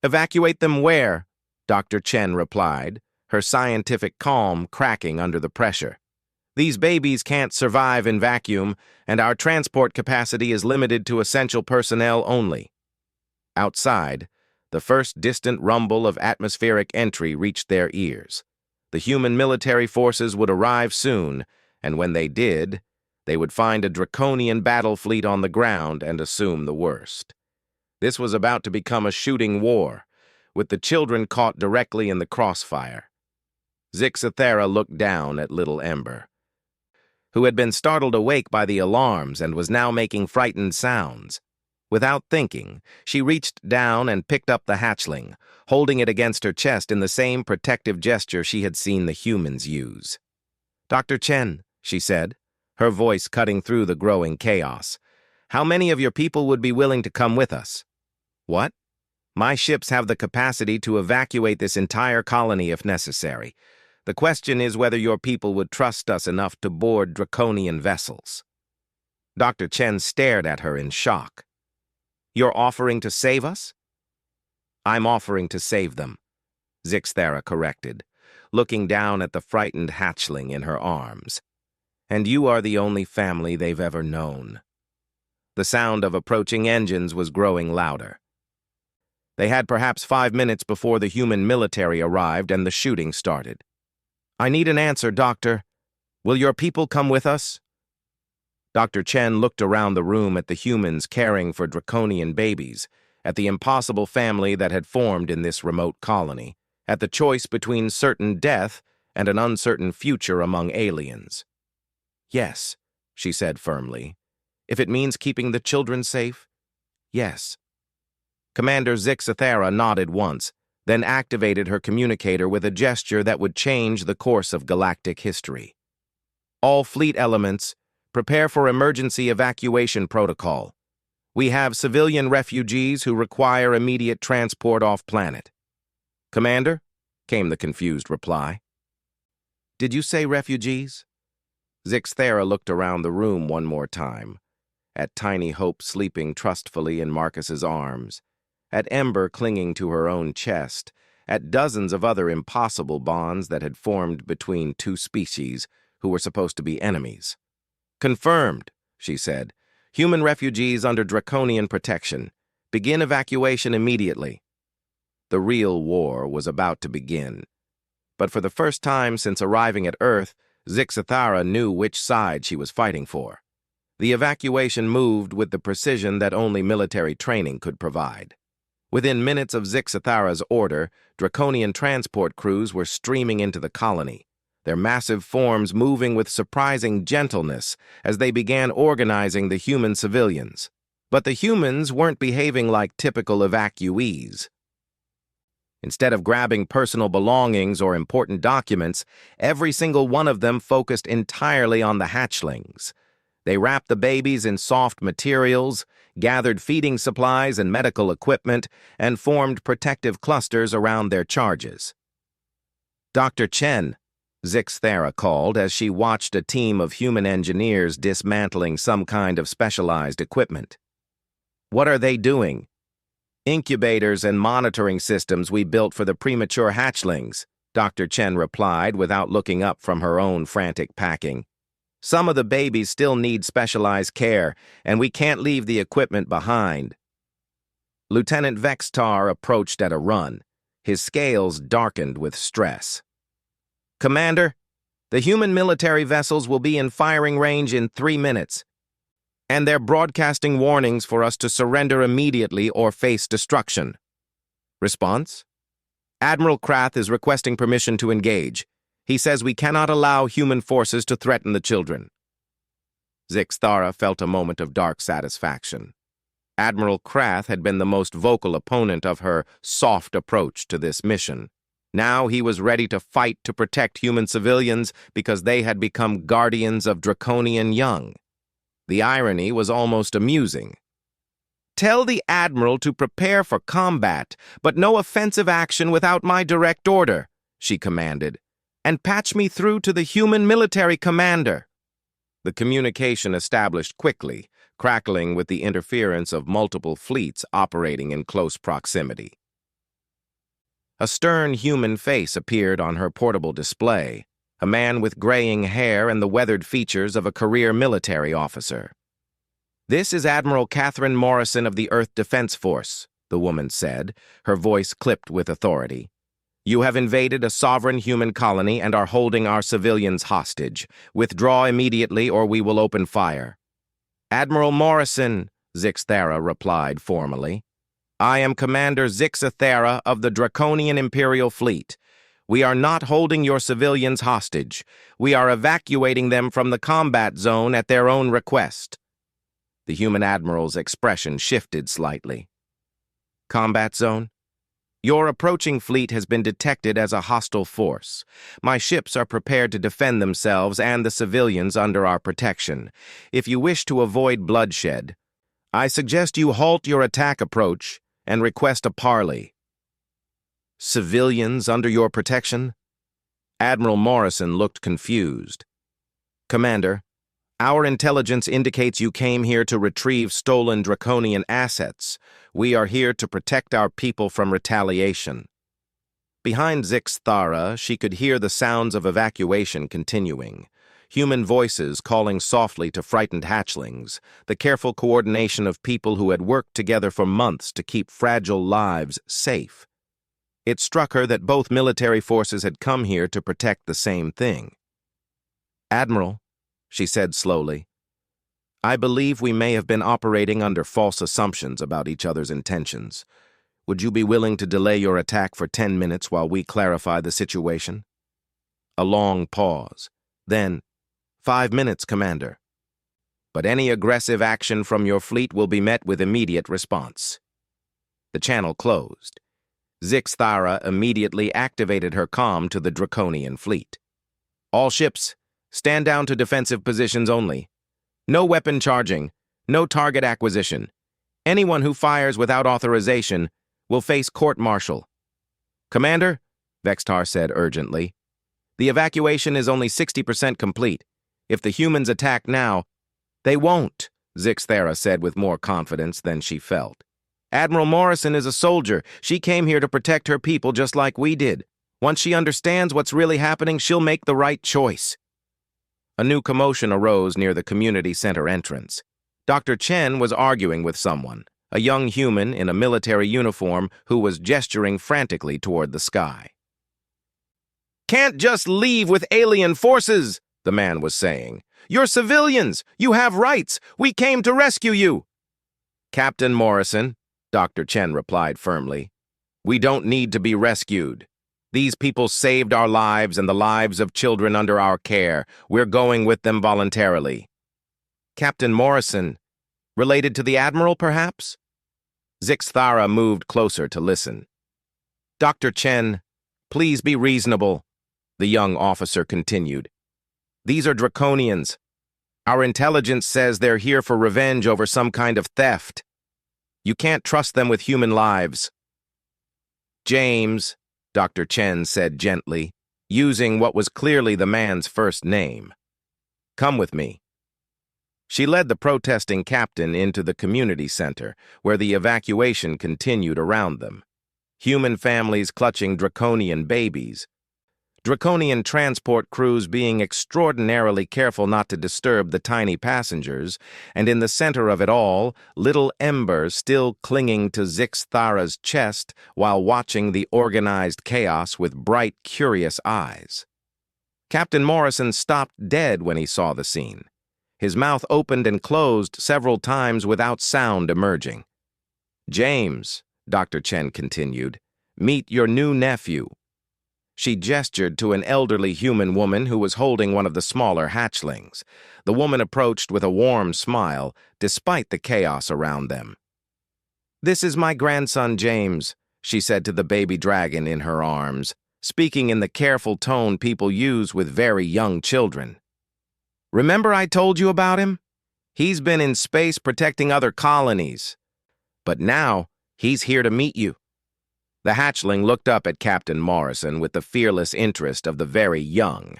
"Evacuate them where?" Dr. Chen replied, her scientific calm cracking under the pressure. "These babies can't survive in vacuum, and our transport capacity is limited to essential personnel only." Outside, the first distant rumble of atmospheric entry reached their ears. The human military forces would arrive soon, and when they did, they would find a draconian battle fleet on the ground and assume the worst. This was about to become a shooting war, with the children caught directly in the crossfire. Zixathara looked down at little Ember, who had been startled awake by the alarms and was now making frightened sounds. Without thinking, she reached down and picked up the hatchling, holding it against her chest in the same protective gesture she had seen the humans use. "Dr. Chen," she said, her voice cutting through the growing chaos, "how many of your people would be willing to come with us?" "What?" "My ships have the capacity to evacuate this entire colony if necessary. The question is whether your people would trust us enough to board draconian vessels." Dr. Chen stared at her in shock. "You're offering to save us?" "I'm offering to save them," Zixathara corrected, looking down at the frightened hatchling in her arms. "And you are the only family they've ever known." The sound of approaching engines was growing louder. They had perhaps 5 minutes before the human military arrived and the shooting started. "I need an answer, Doctor. Will your people come with us?" Dr. Chen looked around the room at the humans caring for draconian babies, at the impossible family that had formed in this remote colony, at the choice between certain death and an uncertain future among aliens. "Yes," she said firmly. "If it means keeping the children safe, yes." Commander Zixathara nodded once, then activated her communicator with a gesture that would change the course of galactic history. "All fleet elements, prepare for emergency evacuation protocol. We have civilian refugees who require immediate transport off-planet." "Commander?" came the confused reply. "Did you say refugees?" Zixathara looked around the room one more time, at Tiny Hope sleeping trustfully in Marcus's arms, at Ember clinging to her own chest, at dozens of other impossible bonds that had formed between two species who were supposed to be enemies. "Confirmed," she said. "Human refugees under draconian protection. Begin evacuation immediately." The real war was about to begin. But for the first time since arriving at Earth, Zixathara knew which side she was fighting for. The evacuation moved with the precision that only military training could provide. Within minutes of Zixathara's order, draconian transport crews were streaming into the colony, their massive forms moving with surprising gentleness as they began organizing the human civilians. But the humans weren't behaving like typical evacuees. Instead of grabbing personal belongings or important documents, every single one of them focused entirely on the hatchlings. They wrapped the babies in soft materials, gathered feeding supplies and medical equipment, and formed protective clusters around their charges. "Dr. Chen," Zixathara called as she watched a team of human engineers dismantling some kind of specialized equipment. "What are they doing?" "Incubators and monitoring systems we built for the premature hatchlings," Dr. Chen replied without looking up from her own frantic packing. "Some of the babies still need specialized care, and we can't leave the equipment behind." Lieutenant Vextar approached at a run, His scales darkened with stress. "Commander, the human military vessels will be in firing range in 3 minutes, and they're broadcasting warnings for us to surrender immediately or face destruction." Response? "Admiral Krath is requesting permission to engage. He says we cannot allow human forces to threaten the children." Zixthara felt a moment of dark satisfaction. Admiral Krath had been the most vocal opponent of her soft approach to this mission. Now he was ready to fight to protect human civilians because they had become guardians of draconian young. The irony was almost amusing. "Tell the Admiral to prepare for combat, but no offensive action without my direct order," she commanded, "and patch me through to the human military commander." The communication established quickly, crackling with the interference of multiple fleets operating in close proximity. A stern human face appeared on her portable display, a man with graying hair and the weathered features of a career military officer. "This is Admiral Catherine Morrison of the Earth Defense Force," the woman said, her voice clipped with authority. "You have invaded a sovereign human colony and are holding our civilians hostage. Withdraw immediately or we will open fire." "Admiral Morrison," Zixthara replied formally. "I am Commander Zixthara of the Draconian Imperial Fleet. We are not holding your civilians hostage. We are evacuating them from the combat zone at their own request." The human admiral's expression shifted slightly. "Combat zone? Your approaching fleet has been detected as a hostile force. My ships are prepared to defend themselves and the civilians under our protection. If you wish to avoid bloodshed, I suggest you halt your attack approach and request a parley." "Civilians under your protection?" Admiral Morrison looked confused. "Commander, our intelligence indicates you came here to retrieve stolen draconian assets. We are here to protect our people from retaliation." Behind Zixthara, she could hear the sounds of evacuation continuing. Human voices calling softly to frightened hatchlings, the careful coordination of people who had worked together for months to keep fragile lives safe. It struck her that both military forces had come here to protect the same thing. "Admiral," she said slowly, "I believe we may have been operating under false assumptions about each other's intentions. Would you be willing to delay your attack for 10 minutes while we clarify the situation?" A long pause. Then, 5 minutes, Commander. But any aggressive action from your fleet will be met with immediate response." The channel closed. Zixthara immediately activated her comm to the Draconian fleet. "All ships, stand down to defensive positions only. No weapon charging, no target acquisition. Anyone who fires without authorization will face court-martial." "Commander," Vextar said urgently, "the evacuation is only 60% complete. If the humans attack now—" "They won't," Zixthara said with more confidence than she felt. "Admiral Morrison is a soldier. She came here to protect her people just like we did. Once she understands what's really happening, she'll make the right choice." A new commotion arose near the community center entrance. Dr. Chen was arguing with someone, a young human in a military uniform who was gesturing frantically toward the sky. "Can't just leave with alien forces," the man was saying. "You're civilians. You have rights. We came to rescue you." "Captain Morrison," Dr. Chen replied firmly, "we don't need to be rescued. These people saved our lives and the lives of children under our care. We're going with them voluntarily." "Captain Morrison, related to the Admiral, perhaps?" Zixthara moved closer to listen. "Dr. Chen, please be reasonable," the young officer continued. "These are draconians. Our intelligence says they're here for revenge over some kind of theft. You can't trust them with human lives." "James," Dr. Chen said gently, using what was clearly the man's first name. "Come with me." She led the protesting captain into the community center, where the evacuation continued around them. Human families clutching draconian babies. Draconian transport crews being extraordinarily careful not to disturb the tiny passengers, and in the center of it all, little Ember still clinging to Zix-Thara's chest while watching the organized chaos with bright, curious eyes. Captain Morrison stopped dead when he saw the scene. His mouth opened and closed several times without sound emerging. "James," Dr. Chen continued, "meet your new nephew." She gestured to an elderly human woman who was holding one of the smaller hatchlings. The woman approached with a warm smile, despite the chaos around them. "This is my grandson, James," she said to the baby dragon in her arms, speaking in the careful tone people use with very young children. "Remember I told you about him? He's been in space protecting other colonies. But now, he's here to meet you." The hatchling looked up at Captain Morrison with the fearless interest of the very young.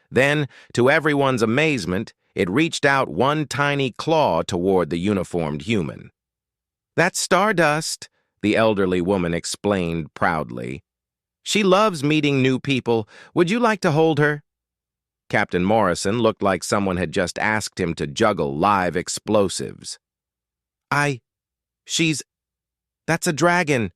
Then, to everyone's amazement, it reached out one tiny claw toward the uniformed human. "That's Stardust," the elderly woman explained proudly. "She loves meeting new people. Would you like to hold her?" Captain Morrison looked like someone had just asked him to juggle live explosives. That's a dragon."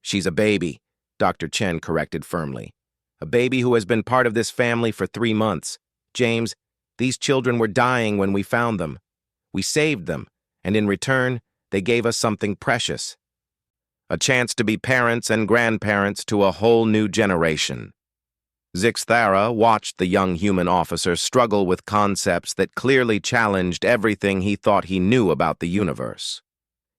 "She's a baby," Dr. Chen corrected firmly. "A baby who has been part of this family for 3 months. James, these children were dying when we found them. We saved them, and in return, they gave us something precious. A chance to be parents and grandparents to a whole new generation." Zix-Thara watched the young human officer struggle with concepts that clearly challenged everything he thought he knew about the universe.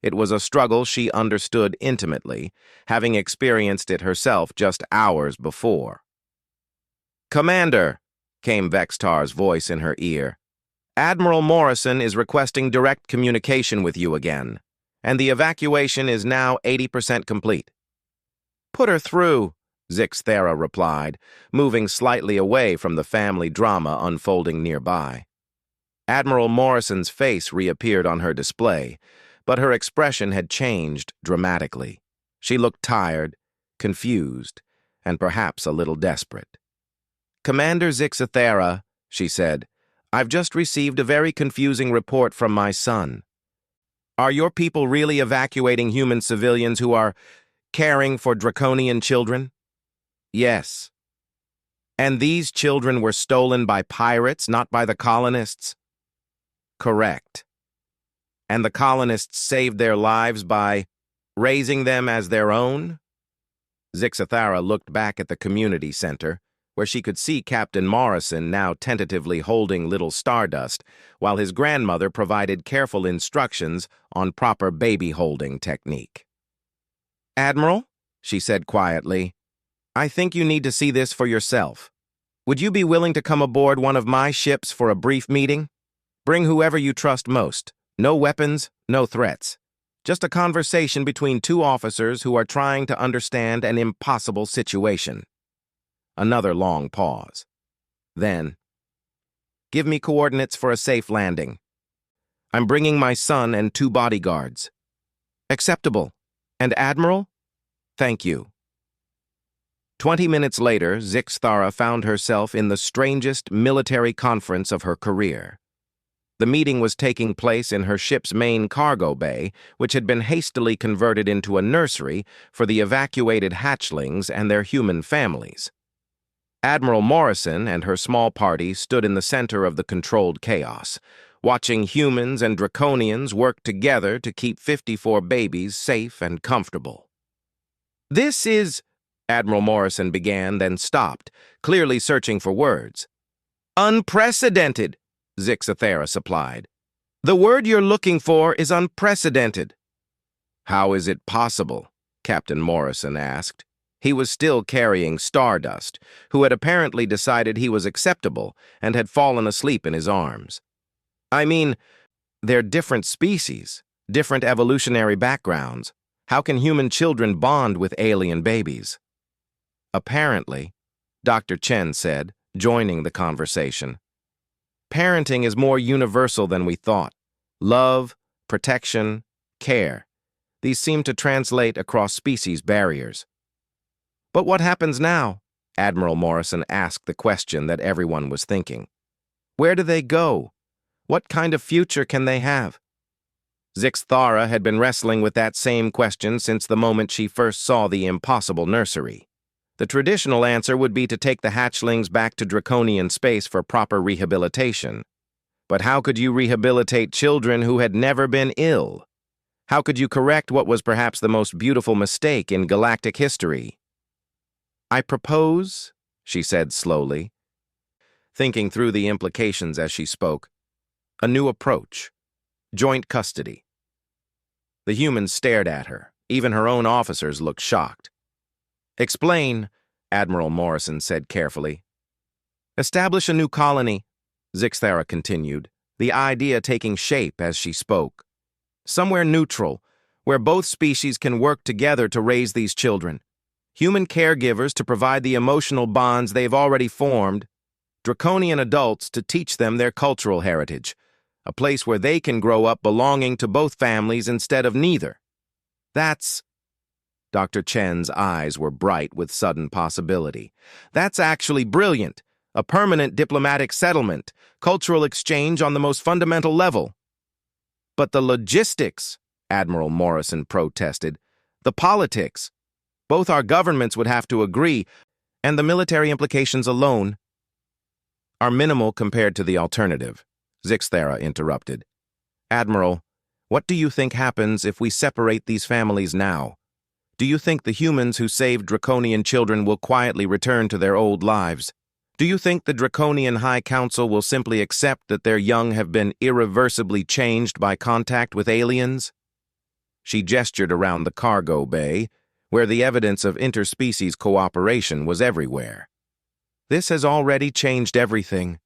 It was a struggle she understood intimately, having experienced it herself just hours before. "Commander," came Vextar's voice in her ear, "Admiral Morrison is requesting direct communication with you again, and the evacuation is now 80% complete." "Put her through," Zix-Thara replied, moving slightly away from the family drama unfolding nearby. Admiral Morrison's face reappeared on her display, but her expression had changed dramatically. She looked tired, confused, and perhaps a little desperate. "Commander Zix-Thara," she said, "I've just received a very confusing report from my son. Are your people really evacuating human civilians who are caring for draconian children?" "Yes." "And these children were stolen by pirates, not by the colonists?" "Correct." "And the colonists saved their lives by raising them as their own?" Zix-Thara looked back at the community center, where she could see Captain Morrison now tentatively holding little Stardust, while his grandmother provided careful instructions on proper baby-holding technique. "Admiral," she said quietly, "I think you need to see this for yourself. Would you be willing to come aboard one of my ships for a brief meeting? Bring whoever you trust most. No weapons, no threats. Just a conversation between 2 officers who are trying to understand an impossible situation." Another long pause. Then, "Give me coordinates for a safe landing. I'm bringing my son and 2 bodyguards." "Acceptable. And Admiral?" "Thank you." 20 minutes later, Zix-Thara found herself in the strangest military conference of her career. The meeting was taking place in her ship's main cargo bay, which had been hastily converted into a nursery for the evacuated hatchlings and their human families. Admiral Morrison and her small party stood in the center of the controlled chaos, watching humans and draconians work together to keep 54 babies safe and comfortable. "This is," Admiral Morrison began, then stopped, clearly searching for words. "Unprecedented," Zix-Thara supplied. "The word you're looking for is unprecedented." "How is it possible?" Captain Morrison asked. He was still carrying Stardust, who had apparently decided he was acceptable and had fallen asleep in his arms. "I mean, they're different species, different evolutionary backgrounds. How can human children bond with alien babies?" "Apparently," Dr. Chen said, joining the conversation, "parenting is more universal than we thought. Love, protection, care. These seem to translate across species barriers." "But what happens now?" Admiral Morrison asked the question that everyone was thinking. Where do they go? What kind of future can they have? Zix Thara had been wrestling with that same question since the moment she first saw the impossible nursery. The traditional answer would be to take the hatchlings back to Draconian space for proper rehabilitation. But how could you rehabilitate children who had never been ill? How could you correct what was perhaps the most beautiful mistake in galactic history? I propose, she said slowly, thinking through the implications as she spoke, a new approach, joint custody. The humans stared at her. Even her own officers looked shocked. Explain, Admiral Morrison said carefully. Establish a new colony, Zix Thara continued, the idea taking shape as she spoke. Somewhere neutral, where both species can work together to raise these children. Human caregivers to provide the emotional bonds they've already formed. Draconian adults to teach them their cultural heritage. A place where they can grow up belonging to both families instead of neither. That's... Dr. Chen's eyes were bright with sudden possibility. That's actually brilliant. A permanent diplomatic settlement, cultural exchange on the most fundamental level. But the logistics, Admiral Morrison protested. The politics. Both our governments would have to agree, and the military implications alone are minimal compared to the alternative, Zix Thara interrupted. Admiral, what do you think happens if we separate these families now? Do you think the humans who saved Draconian children will quietly return to their old lives? Do you think the Draconian High Council will simply accept that their young have been irreversibly changed by contact with aliens? She gestured around the cargo bay, where the evidence of interspecies cooperation was everywhere. This has already changed everything.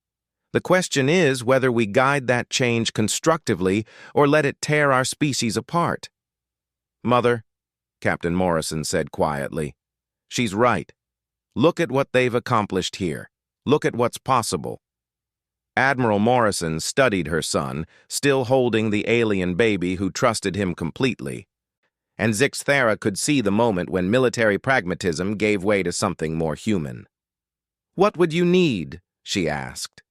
The question is whether we guide that change constructively or let it tear our species apart. Mother, Captain Morrison said quietly, she's right. Look at what they've accomplished here. Look at what's possible. Admiral Morrison studied her son, still holding the alien baby who trusted him completely. And Zix Thara could see the moment when military pragmatism gave way to something more human. What would you need? She asked.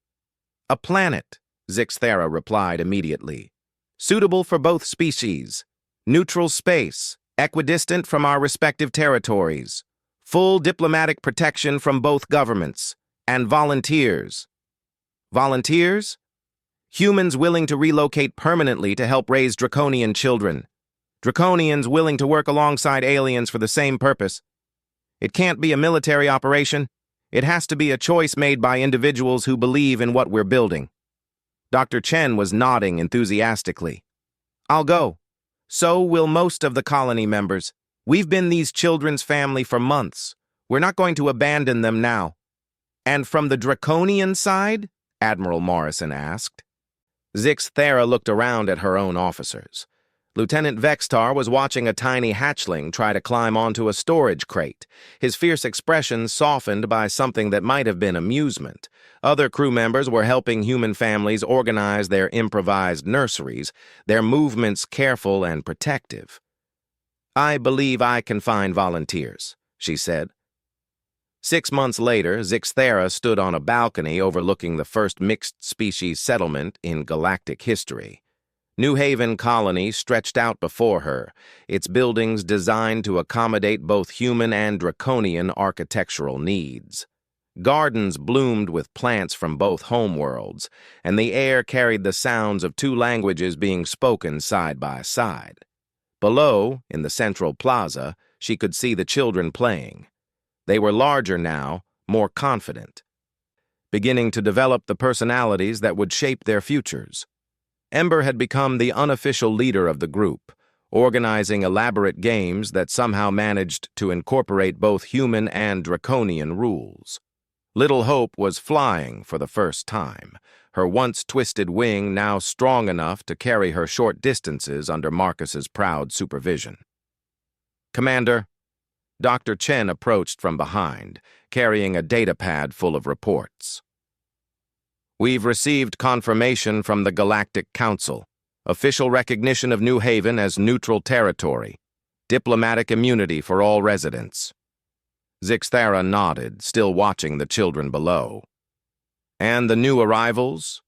A planet, Zix Thara replied immediately. Suitable for both species. Neutral space, equidistant from our respective territories. Full diplomatic protection from both governments. And volunteers. Volunteers? Humans willing to relocate permanently to help raise Draconian children. Draconians willing to work alongside aliens for the same purpose. It can't be a military operation. It has to be a choice made by individuals who believe in what we're building. Dr. Chen was nodding enthusiastically. I'll go. So will most of the colony members. We've been these children's family for months. We're not going to abandon them now. And from the Draconian side? Admiral Morrison asked. Zix Thara looked around at her own officers. Lieutenant Vextar was watching a tiny hatchling try to climb onto a storage crate, his fierce expression softened by something that might have been amusement. Other crew members were helping human families organize their improvised nurseries, their movements careful and protective. I believe I can find volunteers, she said. 6 months later, Zix Thara stood on a balcony overlooking the first mixed-species settlement in galactic history. New Haven Colony stretched out before her, its buildings designed to accommodate both human and draconian architectural needs. Gardens bloomed with plants from both homeworlds, and the air carried the sounds of 2 languages being spoken side by side. Below, in the central plaza, she could see the children playing. They were larger now, more confident, beginning to develop the personalities that would shape their futures. Ember had become the unofficial leader of the group, organizing elaborate games that somehow managed to incorporate both human and draconian rules. Little Hope was flying for the first time, her once twisted wing now strong enough to carry her short distances under Marcus's proud supervision. Commander, Dr. Chen approached from behind, carrying a datapad full of reports. We've received confirmation from the Galactic Council, official recognition of New Haven as neutral territory, diplomatic immunity for all residents. Zixthara nodded, still watching the children below. And the new arrivals?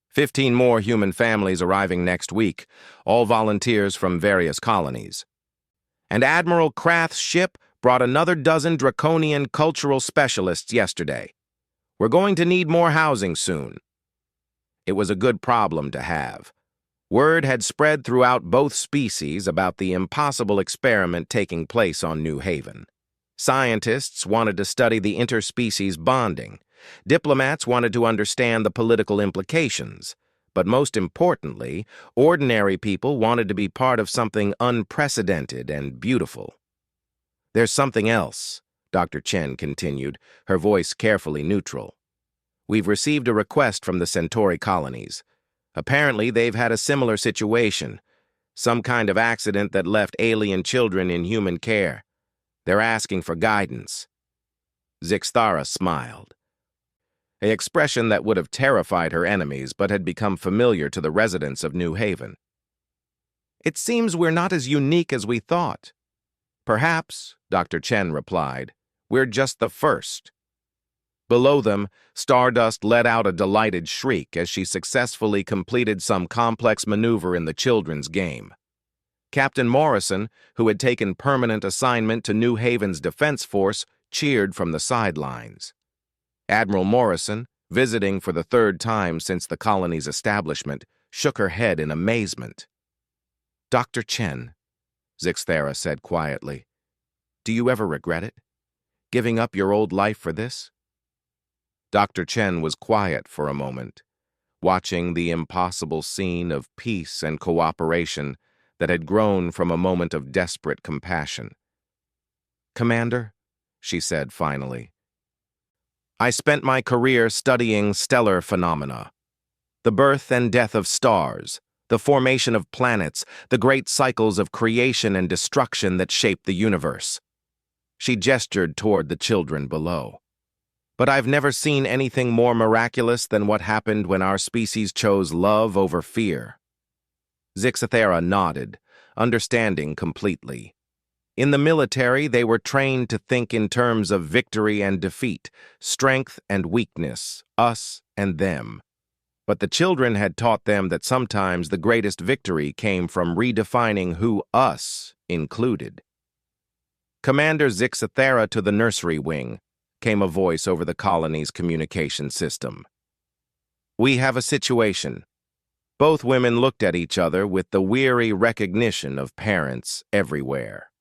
15 more human families arriving next week, all volunteers from various colonies. And Admiral Krath's ship brought another dozen draconian cultural specialists yesterday. We're going to need more housing soon. It was a good problem to have. Word had spread throughout both species about the impossible experiment taking place on New Haven. Scientists wanted to study the interspecies bonding. Diplomats wanted to understand the political implications. But most importantly, ordinary people wanted to be part of something unprecedented and beautiful. There's something else, Dr. Chen continued, her voice carefully neutral. We've received a request from the Centauri colonies. Apparently, they've had a similar situation, some kind of accident that left alien children in human care. They're asking for guidance. Zixthara smiled. An expression that would have terrified her enemies but had become familiar to the residents of New Haven. It seems we're not as unique as we thought. Perhaps, Dr. Chen replied, we're just the first. Below them, Stardust let out a delighted shriek as she successfully completed some complex maneuver in the children's game. Captain Morrison, who had taken permanent assignment to New Haven's defense force, cheered from the sidelines. Admiral Morrison, visiting for the third time since the colony's establishment, shook her head in amazement. Dr. Chen, Zixthara said quietly, do you ever regret it? Giving up your old life for this? Dr. Chen was quiet for a moment, watching the impossible scene of peace and cooperation that had grown from a moment of desperate compassion. Commander, she said finally, I spent my career studying stellar phenomena, the birth and death of stars, the formation of planets, the great cycles of creation and destruction that shape the universe. She gestured toward the children below. But I've never seen anything more miraculous than what happened when our species chose love over fear. Zixthara nodded, understanding completely. In the military, they were trained to think in terms of victory and defeat, strength and weakness, us and them. But the children had taught them that sometimes the greatest victory came from redefining who us included. Commander Zixthara to the nursery wing, came a voice over the colony's communication system. We have a situation. Both women looked at each other with the weary recognition of parents everywhere.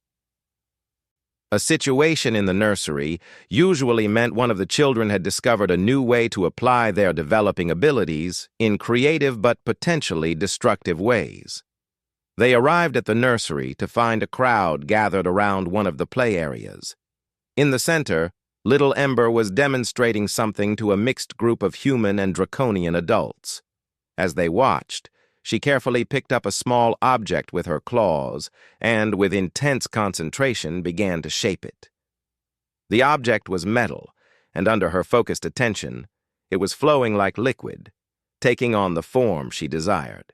A situation in the nursery usually meant one of the children had discovered a new way to apply their developing abilities in creative but potentially destructive ways. They arrived at the nursery to find a crowd gathered around one of the play areas. In the center, little Ember was demonstrating something to a mixed group of human and draconian adults. As they watched, she carefully picked up a small object with her claws and, with intense concentration, began to shape it. The object was metal, and under her focused attention, it was flowing like liquid, taking on the form she desired.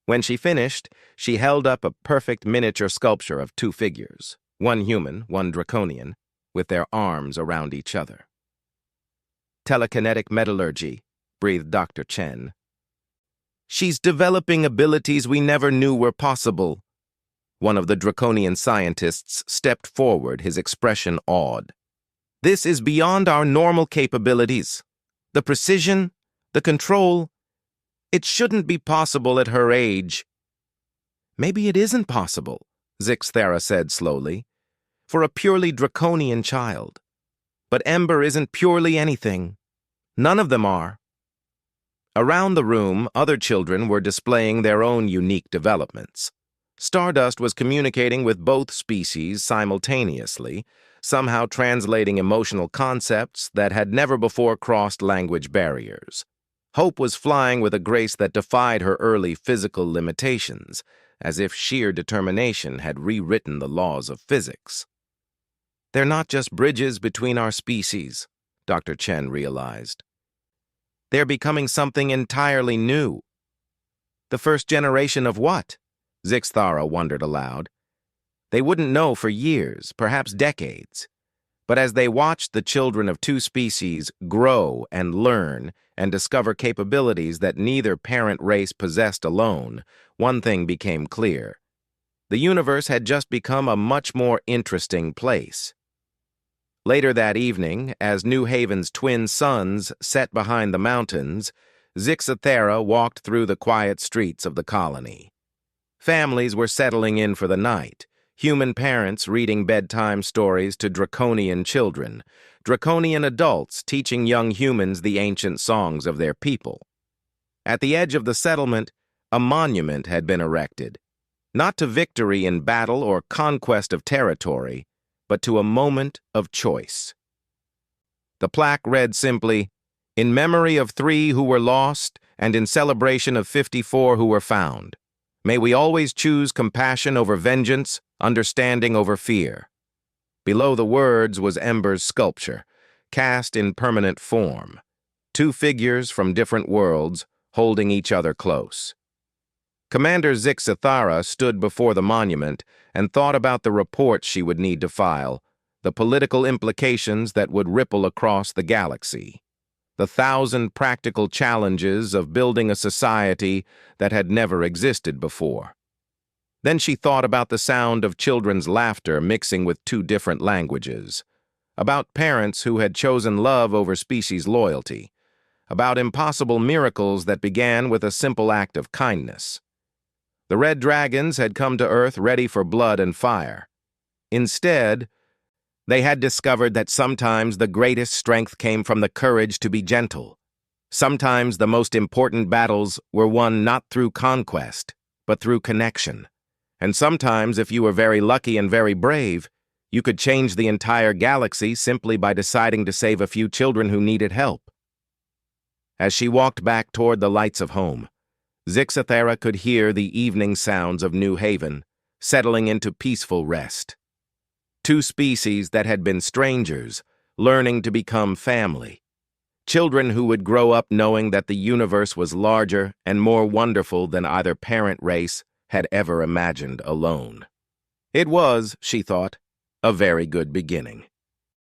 When she finished, she held up a perfect miniature sculpture of two figures, one human, one draconian, with their arms around each other. Telekinetic metallurgy, breathed Dr. Chen. She's developing abilities we never knew were possible. One of the draconian scientists stepped forward, his expression awed. This is beyond our normal capabilities. The precision, the control, it shouldn't be possible at her age. Maybe it isn't possible, Zixthara said slowly, for a purely draconian child. But Ember isn't purely anything. None of them are. Around the room, other children were displaying their own unique developments. Stardust was communicating with both species simultaneously, somehow translating emotional concepts that had never before crossed language barriers. Hope was flying with a grace that defied her early physical limitations, as if sheer determination had rewritten the laws of physics. They're not just bridges between our species, Dr. Chen realized. They're becoming something entirely new. The first generation of what? Zixthara wondered aloud. They wouldn't know for years, perhaps decades. But as they watched the children of two species grow and learn and discover capabilities that neither parent race possessed alone, one thing became clear. The universe had just become a much more interesting place. Later that evening, as New Haven's twin suns set behind the mountains, Zixathera walked through the quiet streets of the colony. Families were settling in for the night, human parents reading bedtime stories to draconian children, draconian adults teaching young humans the ancient songs of their people. At the edge of the settlement, a monument had been erected, not to victory in battle or conquest of territory, but to a moment of choice. The plaque read simply, "In memory of 3 who were lost and in celebration of 54 who were found. May we always choose compassion over vengeance, understanding over fear." Below the words was Ember's sculpture, cast in permanent form, 2 figures from different worlds holding each other close. Commander Zixathara stood before the monument and thought about the report she would need to file, the political implications that would ripple across the galaxy, the 1,000 practical challenges of building a society that had never existed before. Then she thought about the sound of children's laughter mixing with 2 different languages, about parents who had chosen love over species loyalty, about impossible miracles that began with a simple act of kindness. The red dragons had come to Earth ready for blood and fire. Instead, they had discovered that sometimes the greatest strength came from the courage to be gentle. Sometimes the most important battles were won not through conquest, but through connection. And sometimes, if you were very lucky and very brave, you could change the entire galaxy simply by deciding to save a few children who needed help. As she walked back toward the lights of home, Zixathera could hear the evening sounds of New Haven, settling into peaceful rest. 2 species that had been strangers, learning to become family. Children who would grow up knowing that the universe was larger and more wonderful than either parent race had ever imagined alone. It was, she thought, a very good beginning.